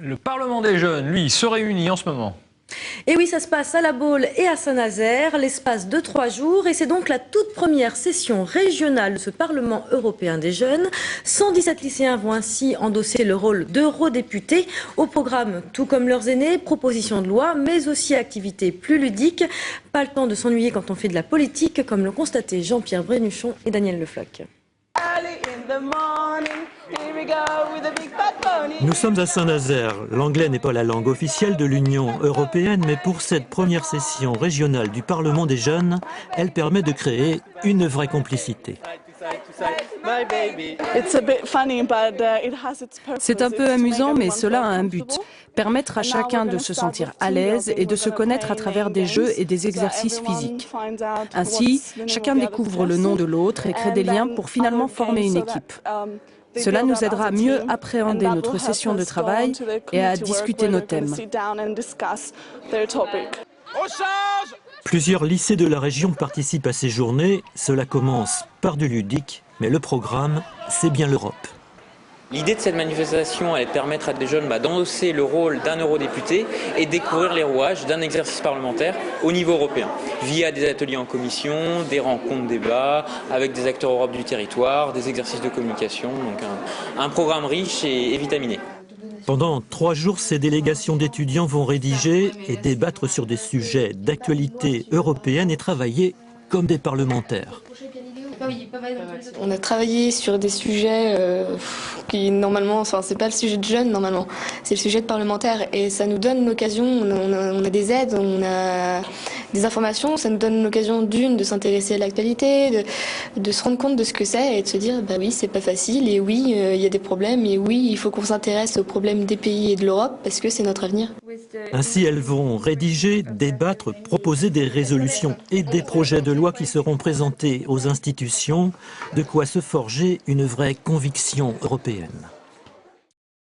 Le Parlement des jeunes, lui, se réunit en ce moment. Et oui, ça se passe à La Baule et à Saint-Nazaire, l'espace de 3 jours. Et c'est donc la toute première session régionale de ce Parlement européen des jeunes. 117 lycéens vont ainsi endosser le rôle d'eurodéputés. Au programme, tout comme leurs aînés, propositions de loi, mais aussi activités plus ludiques. Pas le temps de s'ennuyer quand on fait de la politique, comme l'ont constaté Jean-Pierre Brénuchon et Daniel Le Floch. Nous sommes à Saint-Nazaire. L'anglais n'est pas la langue officielle de l'Union européenne, mais pour cette première session régionale du Parlement des jeunes, elle permet de créer une vraie complicité. C'est un peu amusant, mais cela a un but. Permettre à chacun de se sentir à l'aise et de se connaître à travers des jeux et des exercices physiques. Ainsi, chacun découvre le nom de l'autre et crée des liens pour finalement former une équipe. Cela nous aidera à mieux appréhender notre session de travail et à discuter nos thèmes. Plusieurs lycées de la région participent à ces journées. Cela commence par du ludique, mais le programme, c'est bien l'Europe. L'idée de cette manifestation est de permettre à des jeunes d'endosser le rôle d'un eurodéputé et découvrir les rouages d'un exercice parlementaire au niveau européen, via des ateliers en commission, des rencontres débats, avec des acteurs Europe du territoire, des exercices de communication, donc un programme riche et vitaminé. Pendant 3 jours, ces délégations d'étudiants vont rédiger et débattre sur des sujets d'actualité européenne et travailler comme des parlementaires. On a travaillé sur des sujets qui normalement, c'est pas le sujet de jeunes normalement, c'est le sujet de parlementaires et ça nous donne l'occasion, on a des aides, on a des informations, ça nous donne l'occasion de s'intéresser à l'actualité, de se rendre compte de ce que c'est et de se dire bah oui c'est pas facile et oui il y a des problèmes et oui il faut qu'on s'intéresse aux problèmes des pays et de l'Europe parce que c'est notre avenir. Ainsi elles vont rédiger, débattre, proposer des résolutions et des projets de loi qui seront présentés aux institutions, de quoi se forger une vraie conviction européenne.